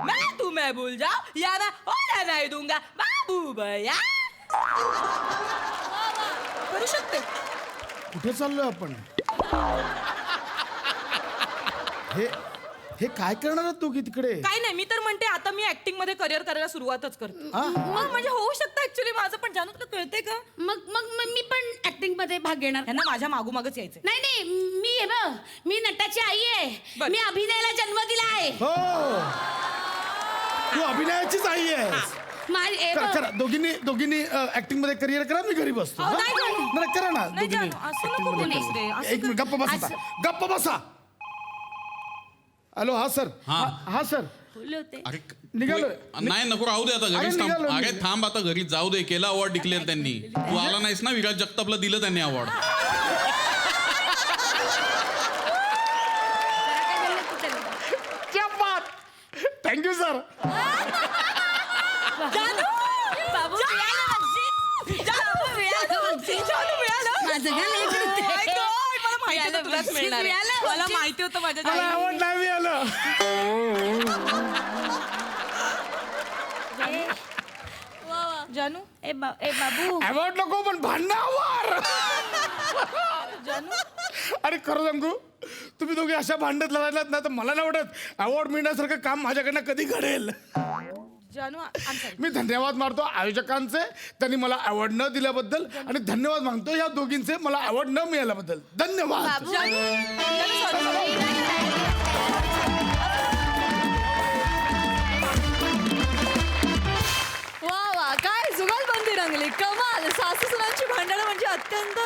मैं तुम्हें भूल जाओ या मैं होने नहीं दूंगा. बाबू भैया करू शकते. कुठे चाललोय आपण? हे काय करणार आहात तू की तिकडे? काय नाही मी तर म्हणते आता मी ऍक्टिंग मध्ये करिअर करायला सुरुवातच करते. हा? मग म्हणजे होऊ शकतं ऍक्च्युली माझं पण. जानू तुला कळतंय का. मग मग मग मी पण ऍक्टिंग मध्ये भाग घेणार. यांना माझ्या मागोमागच यायचंय. नाही नाही मी हे बघ मी नटाची आई आहे. बर. मी अभिनयाला जन्म दिला आहे. हो तू अभिनयाचीच आई आहेस. करा दोघींनी ऍक्टिंग मध्ये करिअर करा, मी घरी बसतो. अहो, हा? नाही जानू. नाही, करा ना नाही दोघींनी. जानू, असं नको acting मध्ये बोलूस करा. रे, असं एक मिनिट, गप्प बसा. गप्प बसा. हॅलो, हा सर. हा. हा सर. बोलले होते. अरे निघालोय. नाही नको राहू दे आता अरे, घरीच थांब. निघालो मी. अरे थांब आता घरी जाऊ दे. केला अवॉर्ड डिक्लेअर त्यांनी. तू आला नाहीस ना, विराज जगतापला दिलं त्यांनी अवॉर्ड. Thank you sir. बाबू मिळालं बक्षीस. जानू मिळालं बक्षीस. जानू मिळालं. माझं घर लई Oh करते. my God, मला माहिती होतं तुलाच बक्षीस मिळणार आहे. मिळालं, मला बक्षीस. माहिती होतं माझ्या मला जाईला. आवड नाही मिळालं. जानू ए बाबू अवॉर्ड नको, पण भांडणावर. अरे खरं सांगू, तुम्ही दोघे अशा भांडत लढायलात ना, तर मला नाही वाटत अवॉर्ड मिळण्यासारखं काम माझ्याकडनं कधी घडेल. जानू I'm sorry. मी धन्यवाद मानतो आयोजकांचे, त्यांनी मला अवॉर्ड न दिल्याबद्दल, आणि धन्यवाद मागतो या दोघींचे मला अवॉर्ड न मिळाल्याबद्दल. धन्यवाद. वा वा, काय जुगलबंदी रंगली, कमाल. सासू सुनांची भांडणं म्हणजे अत्यंत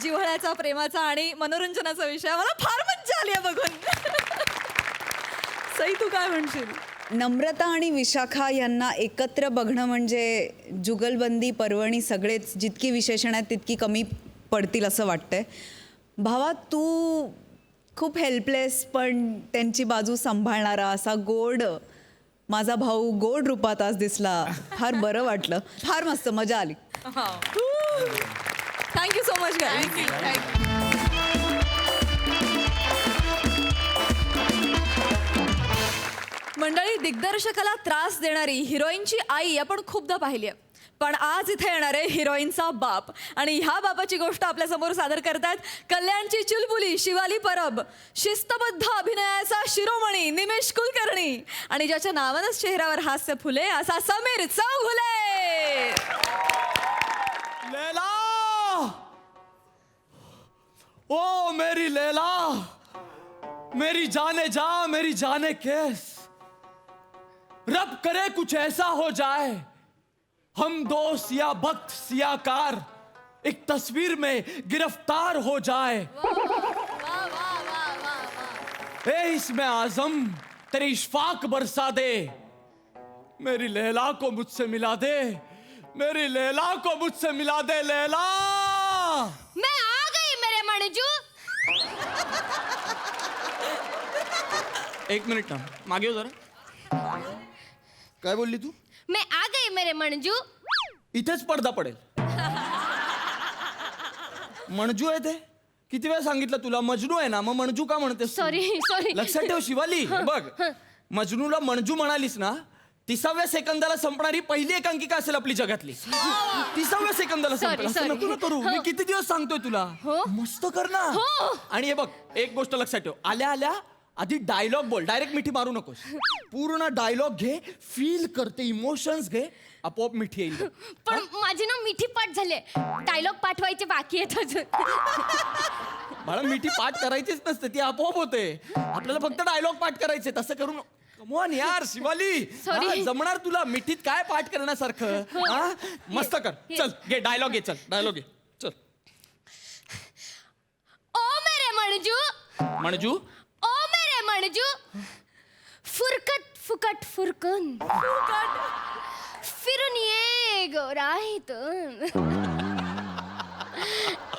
जिव्हाळ्याचा, प्रेमाचा आणि मनोरंजनाचा विषय. मला फार मज्जा आली आहे बघून. सई, तू काय म्हणशील? नम्रता आणि विशाखा यांना एकत्र बघणं म्हणजे जुगलबंदी, पर्वणी सगळेच जितकी विशेषण आहेत तितकी कमी पडतील असं वाटतंय. भावा, तू खूप हेल्पलेस पण त्यांची बाजू सांभाळणारा असा गोड माझा भाऊ गोड रूपात आज दिसला. फार बरं वाटलं, फार मस्त मजा आली. Thank you so much guys. मंडळी, दिग्दर्शकाला त्रास देणारी हिरोईनची आई आपण खूपदा पाहिली आहे, पण आज इथे येणार आहे हिरोईनचा बाप. आणि ह्या बापाची गोष्ट आपल्या समोर सादर करतात कल्याणची चुलबुली शिवाली परब, शिस्तबद्ध अभिनयाचा शिरोमणी निमेश कुलकर्णी, आणि ज्याच्या नावानंच चेहऱ्यावर हास्य फुले असा समीर चौघुले. लैला, ओ मेरी लैला, मेरी जाने जा, मेरी जाने कैस, रब करे कुछ ऐसा हो जाए, हम दो सिया बख्त सियाकार एक तस्वीर में गिरफ्तार हो जाए. ए इसमें आजम तेरी इश्फाक बरसा दे, मेरी लैला को मुझसे मिला दे, मेरी लैला को मुझसे मिला दे. लैला, मैं आ गई मेरे मणजू. एक मिनिट ना, मागे हो जरा. काय बोलली तू? मैं आ गई मेरे मणजू. इथेच पडदा पडेल. मणजू आहे ते. किती वेळा सांगितलं तुला, मजनू आहे ना, मग मणजू का म्हणतेस तू? सॉरी लक्षात ठेव शिवाली, हे बघ, मजनूला मणजू म्हणालीस ना, 30व्या सेकंदाला संपणारी पहिली एकांकिका असेल आपली जगातली. 30व्या सेकंदाला संपेल. असं नको ना करू. मी किती दिवस सांगतोय तुला, मस्त कर ना. आणि हे बघ, एक गोष्ट लक्षात ठेव, आल्या आल्या आधी डायलॉग बोल, डायरेक्ट मिठी मारू नकोस. पूर्ण डायलॉग घे, फील करते, इमोशन्स घे, आपोआप मिठी येईल. पण माझी ना मिठी पाठ झाले, डायलॉग पाठवायचे बाकी आहेत अजून. मला मिठी पाठ करायचीच नसते, ती आपोआप होते. आपल्याला फक्त डायलॉग पाठ करायचे. तसं करून कमॉन यार शिवाली, Sorry. हा, जमणार तुला. मिठीत काय पाठ करण्यासारखं? हा? मस्त कर. चल घे डायलॉग घे, चल डायलॉग घे, चल. ओ मेरे मणजू, मणजू, ओ मेरे मणजू, फुरकत फुकट फुरकन फिरून ये गोराईतून.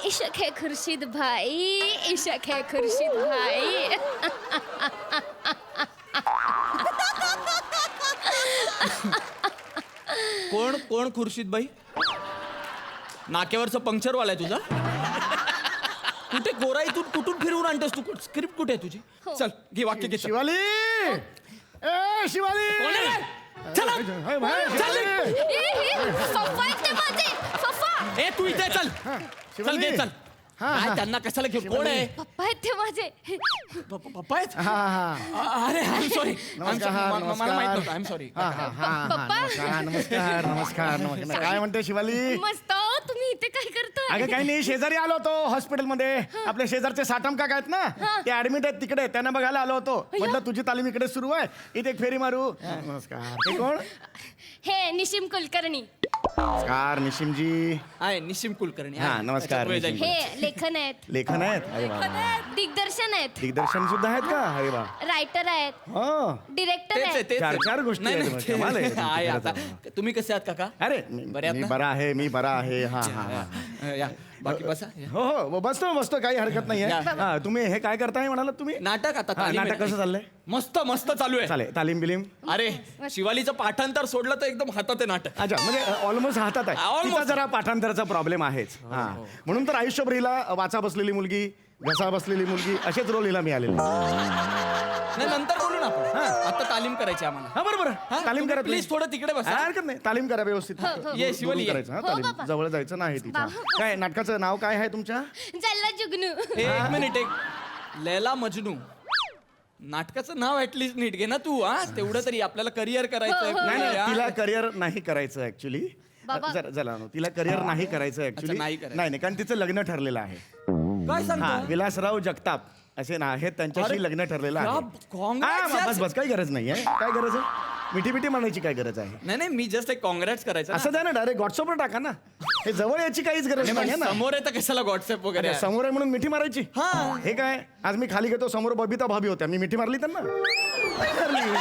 इश्क है खुर्शीद भाई, इश्क है खुर्शीद भाई. कोण कोण खुर्शीद बाई? नाक्यावरचं पंक्चरवाला आहे तुझा? कुठे गोराईतून कुठून फिरवून आणतेस तू? स्क्रिप्ट कुठे आहे तुझी? चल घे, वाक्य घे. चल. शिवाली, ए शिवाली. कोण आहे रे? चला. हाय, बाहेर, चल. शिवाली. फप्पा आहेत ते माझे, फप्पा. ए तू इथे चल. चल घे, चल. काय त्यांना कशाला घेऊ? कोण आहे? पप्पा आहेत ते माझे. पप्पा आहेत? हा हा अरे आय एम सॉरी. नमस्कार, मला माहित नव्हतं. I am sorry. हा, हा, हा, हा, पप्पा. नमस्कार नमस्कार नमस्कार. काय म्हणते शिवाली? मस्त. तुम्ही इथे काय करतोय अगं काही नाही, शेजारी आलो होतो हॉस्पिटलमध्ये. आपल्या शेजारचे साटम काका आहेत ना, ते ऍडमिट आहेत तिकडे, त्यांना बघायला आलो होतो. म्हटलं तुझी तालीम इकडे सुरू आहे, इथे एक फेरी मारू. नमस्कार. हे कोण? हे निशिम कुलकर्णी. नमस्कार निशिमजी. आहे निशिम कुलकर्णी. हा, नमस्कार, त्याच्यात वेळ जाईल. निशिम. हे लेखन आहेत, लेखन आहेत? अरे वा. दिग्दर्शन आहेत, दिग्दर्शन सुद्धा आहेत का? अरे वा. रायटर आहेत, हो. डिरेक्टर तेच आहे, आहेत. तेच आहे. चार गोष्टी नाही, आहेत. नाही, कमाल आहे. ते आहे आता. तुम्ही कसे आहात काका? अरे बरे आहात मी ना? बरा आहे, मी बरा आहे. हा हा हा. या बाकी बसा या. हो हो, बसतो बसतो, काही हरकत नाहीये. या. हा, तुम्ही हे काय करताय म्हणालात तुम्ही? नाटक आता हा, तालीम नाटक आहे. कसं चाललंय? मस्त मस्त चालू आहे. चालेल, तालीम बिलीम. अरे शिवालीचं पाठांतर सोडलं तर एकदम हातात आहे नाटक. अच्छा, म्हणजे ऑलमोस्ट हातात आहे. Almost. तिचा जरा पाठांतराचा प्रॉब्लेम आहेच. हा, म्हणून तर आयुष्यभर हिला वाचा बसलेली मुलगी, घसा बसलेली मुलगी असेच रोल हिला मिळालेले. नाही नंतर बोलू ना आपण. आता तालीम करायची आम्हाला. हा, बरोबर. हा, तालीम तुम्ही करा please थोडं तिकडे बसा. हा, हरकत नाही, तालीम करा व्यवस्थित. ये, शिवाली, ये. करायचं. हा, हो, तालीम बाबा. जवळ जायचं नाही तिच्या. काय नाटकाचं नाव काय आहे तुमच्या? जल्ला जुगनू. एक मिनिट एक. लैला मजनू नाटकाचं नाव ऍटलीस्ट नीट घे ना तू. हा तेवढं तरी आपल्याला करिअर करायचं नाही नाही, आहे. तिला करिअर नाही करायचं ऍक्च्युली. बाबा. जरा तिला करिअर नाही करायचं ऍक्च्युली. नाही करायचं. नाही, कारण तिचं लग्न ठरलेलं आहे. काय हा, सांगतो विलासराव जगताप असे ना आहेत, त्यांच्याशी अरे, लग्न ठरलेलं क्या आहे. congrats हा, यार. बस बस, काही गरज नाही आहे. काय गरज आहे? मिठी मिठी म्हणायची काय गरज आहे? नाही नाही मी जस्ट एक कॉंग्रॅट्स करायचं ना. असं द्या ना, डायरेक्ट व्हॉट्सअपवर टाका ना. हे जवळ याची काहीच गरज नाही, नाही पण ना. समोर येतं कशाला व्हॉट्सअप वगैरे अरे, समोर आहे म्हणून मिठी मारायची. हा. हे काय, आज मी खाली घेतो, समोर बबिता भाभी होत्या, मी मिठी मारली त्यांना? नाही मारली.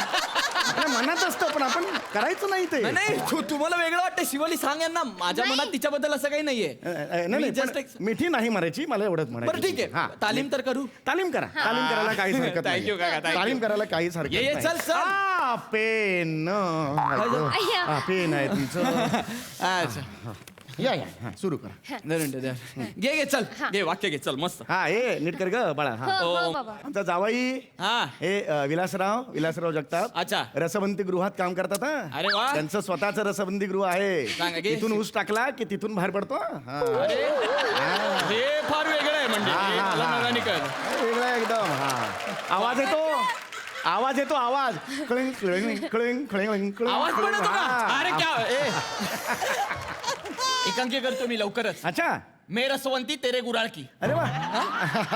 अरे, मनात असतं पण आपण करायचं नाही ते. नाही नाही तुम्हाला वेगळं वाटतं. शिवाली सांग यांना माझ्या मनात तिच्याबद्दल असं काही नाहीये. नाही मी नाही, just पण एक- मिठी नाही मारायची, मला एवढंच म्हणायचं. बरं ठीक हा, आहे तालीम तर करू. तालीम करा. तालीम करायला काहीच हरकत Thank नाही. you, काका, thank you. तालीम करायला काहीच हरकत ये, ये, नाही. चल, चल. आ, पेन. अय्या. हा, पेन आहे तुमचं. अच्छा या या, हा, सुरू करा. दोन मिनिटं द्या. घे घे चल घे वाक्य घे चल मस्त. हा, हे नीट कर ग बाळा. हा, हो हो बाबा. आमचा जावाई हा हे विलासराव जगताप. अच्छा. रसबंदी गृहात काम करतात. हा. अरे वा. त्यांचं स्वतःचं रसबंदी गृह आहे. सांगा, घे. तिथून ऊस टाकला की तिथून बाहेर पडतो. हा. हे फार वेगळं आहे म्हणजे हा, हे हा, मला हा. नव्याने कळलं. वेगळं आहे एकदम. हा, आवाज येतो. आवाज येतो, आवाज. Cling cling cling cling cling. आवाज पण येतो का? हा. अरे क्या ए. एकांकी करतो मी लवकरच. अच्छा. मे रसवंती तेरे गुराळकी. अरे वा.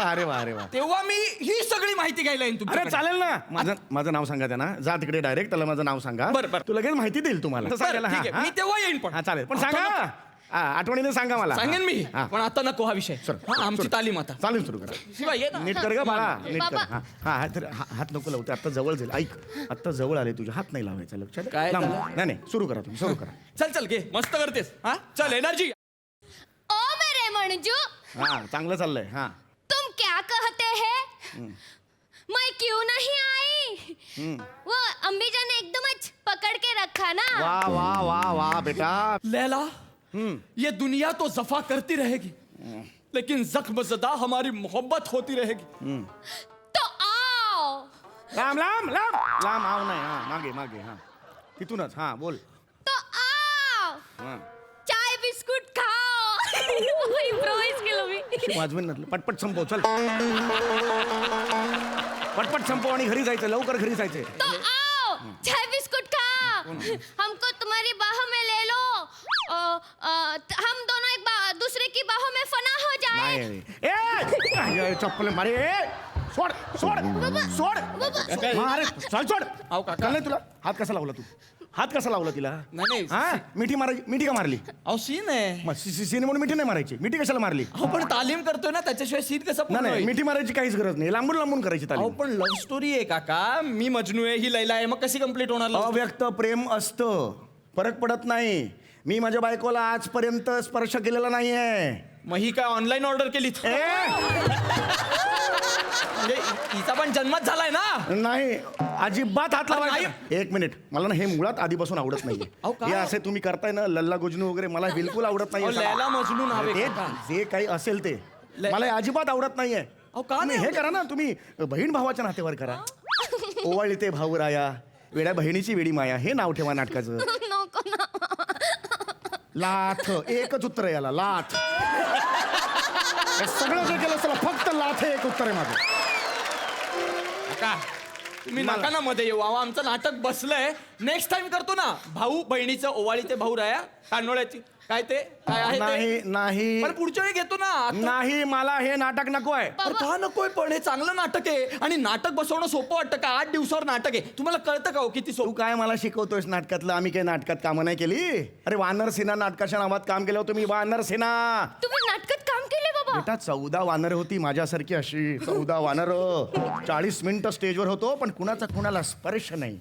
अरे वा, अरे वा. तेव्हा मी ही सगळी माहिती घ्यायला येईन अरे तुमच्याकडे. चालेल ना. माझं नाव सांगा त्यांना. जा तिकडे डायरेक्ट, त्याला माझं नाव सांगा. बरं, बरं. तू लगेच माहिती देईल तुम्हाला. बरं, सांगायला, ठीक हा, आहे हा. मी तेव्हा येईन पण. हा, चालेल, पण आता सांगा. नको. हा, आठवणीने सांगा मला. सांगेन मी हा. पण आता नको हा विषय. सर, हा, आमची सर. तालीम आता. चालेल, सुरू करा. शिवाय ये ना. नीट कर ग बाळा, नीट कर. बाबा. हा हा, हात नको लावते. आता जवळ जाईल. ऐक, आता जवळ आले तुझे, हात नाही लावायचा. लक्षात आहे? काय लांब. झालं? नाही नाही, सुरू करा तुम्ही, सुरू करा. चल चल घे मस्त करतेस. हा चल एनर्जी. ओ मेरे मंजू, हा, चांगलं चाललंय. हा, तुम क्या कहते हैं? मैं क्यों नहीं आई? वो अम्मी जान ने एकदम पकड़ के रखा ना. वा वा वा वा बेटा. लैला ये दुनिया तो जफा करती रहेगी लेकिन जख्म ज़दा हमारी मोहब्बत होती रहेगी. तो आओ. लांब लांब लांब लांब आव नाही. हा, मागे मागे. हा, तिथूनच. हा, बोल. तो आओ. हा, चाय बिस्कुट खाओ. इम्प्रोवाइज केलं मी. वाजवेन नसलं. पटपट संपव. चल, पटपट संपव आणि घरी जायचं. लवकर घरी जायचंय. तो आओ, चाय बिस्कुट खाओ. हमको तुम्हारी बाहों में ले लो. हम दोनों दूसरे की बाहों में फना हो जाए. नाही. ए, चप्पल मारे. ए, सोड सोड सोड. अरे चल, सोड. अहो, काका. कळलं तुला? हात कसा लावला तू? हात कसा लावला तिला? नाही, हा, मिठी मारायची. मिठी का मारली? अहो सीन आहे. मग सीने म्हणून मिठी नाही मारायची. मिठी कशाला मारली? अहो पण तालीम करतोय ना त्याच्याशिवाय सीन कसं पूर्ण नाही नाही, होईल? मिठी मारायची काहीच गरज नाही. लांबून लांबून करायची अहो तालीम. पण लव्ह स्टोरी आहे काका. मी मजनू आहे ही लैला आहे मग कशी कंप्लीट होणार love story? अव्यक्त प्रेम असतं, फरक पडत नाही. मी माझ्या बायकोला आजपर्यंत स्पर्श केलेला नाहीये. मग ही काय ऑनलाईन ऑर्डर केली म्हणजे हिचा पण जन्मच झालाय ना. नाही, अजिबात हात लावा. नाही. एक मिनिट, मला ना हे मुळात आधीपासून आवडत अहो, नाहीये. का? हे असे तुम्ही करताय ना लल्ला गुजनू वगैरे, मला बिलकुल आवडत अहो, नाहीये. लैला मजनू नाव आहे ते काका. जे काही असेल ते मला हे अजिबात आवडत नाहीये. अहो, का तुम्ही नाही हे करा ना, तुम्ही बहीण भावाच्या नातेवर करा. ओवाळी ते भाऊराया, वेड्या बहिणीची वेडी माया, हे नाव ठेवा नाटकाचं. नको ना. लाथ, एकच उत्तर आहे याला, लाथ. हे सगळं जे केलं चला, फक्त लाथ हे एक उत्तर आहे माझं. काका तुम्ही नका ना मध्ये येऊ अहो, आमचं नाटक बसलंय नेक्स्ट टाइम करतो ना भाऊ बहिणीचं ओवाळी ते भाऊ राया कानोळ्याची काय ते काय आहे नाही ते नाही पण पुढच्या वेळी घेतो ना आता- नाही मला हे नाटक नको आहे अरे का नकोय पण हे चांगलं नाटक आहे आणि नाटक बसवणं सोपं वाटतं का 8 दिवसावर नाटक आहे तुम्हाला कळतं का हो किती तू सोपं काय मला शिकवतोयस नाटकातलं आम्ही काही नाटकात कामं नाही केली अरे वानर सेना नाटकाच्या नावात काम केलं होतं मी वानर सेना तुम्ही नाटकात काम केले बाबा बेटा 14 वानर होती माझ्यासारखी अशी 14 वानर 40 मिनिटं स्टेजवर होतो पण कुणाला स्पर्श नाही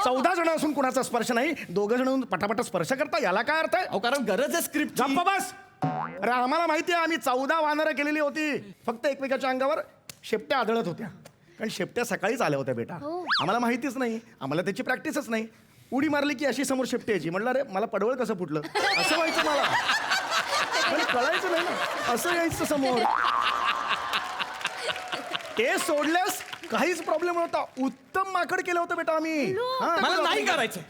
14 जण असून कुणाचा स्पर्श नाही 2 जण पटापट स्पर्श करता याला काय अर्थ आहे अहो कारण गरज आहे स्क्रिप्ट गप्प बस अरे आम्हाला माहिती आहे आम्ही 14 वानरं केलेली होती फक्त एकमेकाच्या अंगावर शेपट्या आदळत होत्या कारण शेपट्या सकाळीच आल्या होत्या बेटा आम्हाला माहितीच नाही आम्हाला त्याची प्रॅक्टिसच नाही उडी मारली की अशी समोर शेपटी यायची म्हटलं अरे मला पडवळ कसं फुटलं असं व्हायचं मला पण कळायचं नाही ना असं यायचं समोर ते सोडल्यास काहीच प्रॉब्लेम नव्हता उत्तम माकड केलं होतं बेटा आम्ही हा, मला नाही करायचंय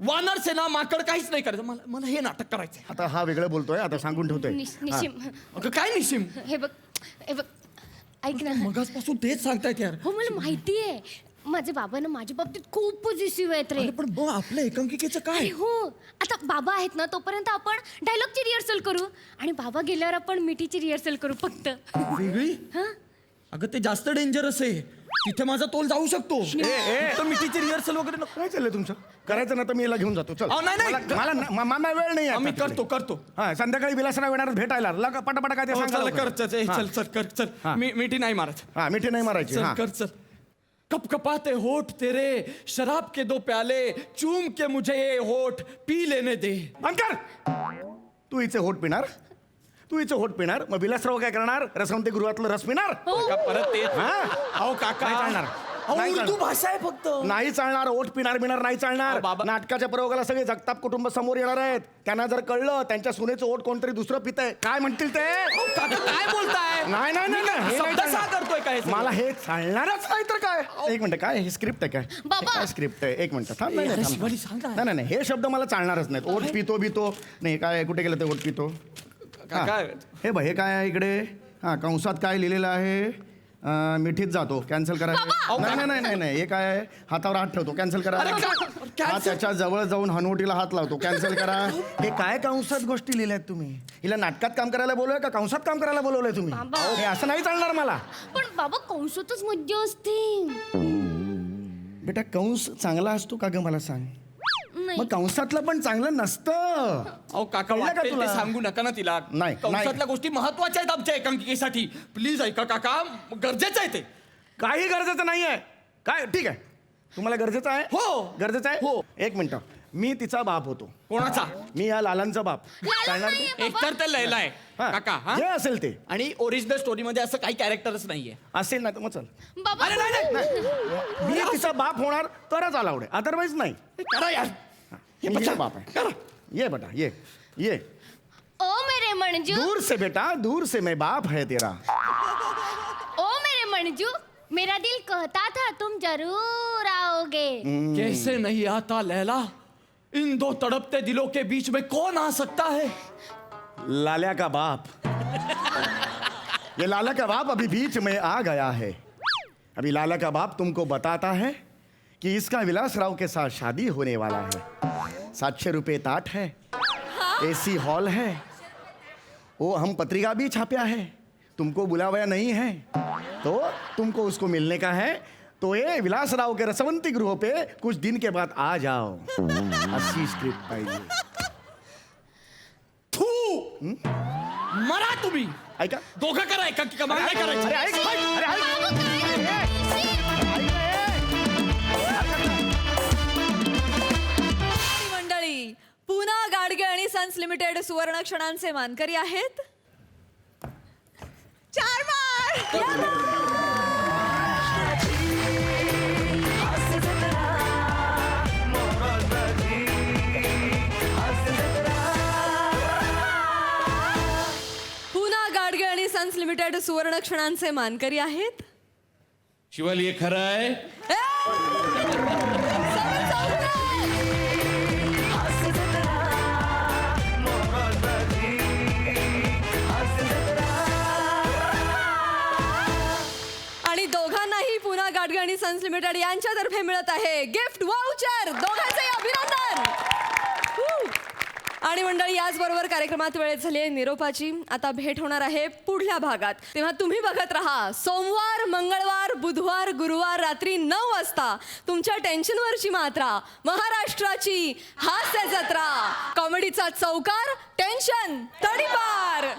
वानर सेना माकड काहीच नाही करायचं मला हे नाटक करायचंय आता हा वेगळं बोलतोय आता सांगून ठेवतोय निशिम अगं काय निशिम हे बघ ऐक ना मगाचपासून तेच सांगतायत यार हो मला माहिती आहे माझे बाबा ना माझ्या बाबतीत खूप पॉझिटिव्ह आहेत रे अरे पण मग आपल्या एकांकिकेचं काय अरे हो आता बाबा आहेत ना तोपर्यंत आपण डायलॉगची रिहर्सल करू आणि बाबा गेल्यावर आपण मिठीची रिहर्सल करू फक्त वेगळी हा अगं ते जास्त डेंजरस आहे तिथे माझा तोल जाऊ शकतो तर मिठीची रिहर्सल वगैरे नको काय चाललंय तुमचं करायचं ना तर मी याला घेऊन जातो चल अहो, नाही, नाही. मला वेळ नाही आम्ही आता करतो करतो हा संध्याकाळी विलासराव येणार भेटायला पटापट काय ते हो, सांगा चल लवकर. कर चल हा. चल चल कर चल हा. मिठी नाही मारत हा मिठी नाही मारायची चल हा. कर चल कप कपाते होठ तेरे शराब के 2 प्याले चूम के मुझे ये होठ पी लेने दे अंकर तू हिचे होट पिणार मग विलासराव काय करणार रसवंती गृहातलं रस पिणार का परत ते हा? अहो काका नाही चालणार. अहो, नाही उर्दू चालणार. भाषा आहे फक्त नाही चालणार ओठ पिणार नाही चालणार अहो, बाबा. नाटकाच्या प्रयोगाला सगळे जगताप कुटुंब समोर येणार आहेत त्यांना जर कळलं त्यांच्या सुनेचं ओठ कोणतरी दुसरं पितंय काय म्हणतील ते काका काय बोलताय नाही हे नाही शब्दशः चालणार. करतोय काय हे मला हे चालणारच नाही तर काय एक मिनिट काय हे स्क्रिप्ट आहे काय बाबा. हे काय स्क्रिप्ट आहे एक मिनिट थांब नाही, अरे, नाही, शिवाली, थांब. सांग ना. नाही हे शब्द मला चालणारच नाहीत ओठ पितो नाही काय कुठे गेलं ते ओठ पितो हा. काय? हे बघ हे काय आहे इकडे हा कंसात काय लिहिलेलं आहे मिठीत जातो कॅन्सल करा नाही हे काय आहे हातावर हात ठेवतो कॅन्सल करा अरे, हा त्याच्या जवळ जाऊन हनुवटीला हात लावतो कॅन्सल करा हे काय कंसात गोष्टी लिहिल्यात तुम्ही हिला नाटकात काम करायला बोलवलंय का कंसात काम करायला बोलवलंय तुम्ही बाबा. हे असं नाही चालणार मला पण बाबा कंसातच मज्जा असते बेटा कंस चांगला असतो का ग मला सांग नाही मग कंसातलं पण चांगलं नसतं अहो काका कळलं का वाटेल ते तुला? सांगू नका ना तिला नाही, कंसातल्या गोष्टी महत्वाच्या आहेत आमच्या एकांकिकेसाठी प्लीज ऐका काका गरजेचं आहे ते काही गरजेचं नाहीये काय ठीक आहे तुम्हाला गरजेचं आहे हो. गरजेचं आहे हो. एक मिनिट मी तिचा बाप होतो कोणाचा मी या लालांचा बाप चालणार ते? एकतर ते लैला आहे हा. काका हा जे असेल ते आणि ओरिजिनल स्टोरी मध्ये असं काही कॅरेक्टरच नाहीये असेल ना तर मग चल बाबा अरे नाही नाही मी तिचा बाप होणार तरच अलाउड आहे अदरवाईज नाही करा यार हे तिचा बाप आहे ये बेटा ये ओ मेरे मंजू दूर से बेटा दूर से मैं बाप है तेरा ओ मेरे मंजू मेरा दिल कहता था तुम जरूर आओगे कैसे नहीं आता लैला इन 2 तड़पते दिलों के बीच में कौन आ सकता है लाल्या का बाप ये लाला का बाप अभी बीच में आ गया है अभी लाला का बाप तुमको बताता है कि इसका विलासराव के साथ शादी होने वाला है 700 रुपये ताट है एसी हॉल है वो हम पत्रिका भी छापया है तुमको बुलावाया नहीं है तो तुमको उसको मिलने का है तो ये विलासराव के रसवंती गृह पे कुछ दिन के बाद आ जाओ अच्छी स्क्रिप्ट पाहिजे थू मरा तुम्ही ऐका दोघं करा एकांकिका मला नाही करायचं अरे ऐक अरे ऐक मंडळी पुन्हा गाडगे आणि सन्स लिमिटेड सुवर्ण क्षणांचे मानकरी आहेत 4 मार पुन्हा गाडगे आणि सन्स लिमिटेड सुवर्ण क्षणांचे मानकरी आहेत शिवाली हे खरं आहे आणि दोघांनाही पुन्हा गाडगे आणि सन्स लिमिटेड यांच्यातर्फे मिळत आहे गिफ्ट वाउचर. दोघांचेही अभिनंदन. आणि मंडळी, याचबरोबर कार्यक्रमात वेळ झाली आहे निरोपाची. आता भेट होणार आहे पुढल्या भागात. तेव्हा तुम्ही बघत राहा सोमवार, मंगळवार, बुधवार, गुरुवार रात्री 9 वाजता तुमच्या टेन्शनवरची मात्रा, महाराष्ट्राची हास्य जत्रा, कॉमेडीचा चौकार, टेन्शन तडीपार.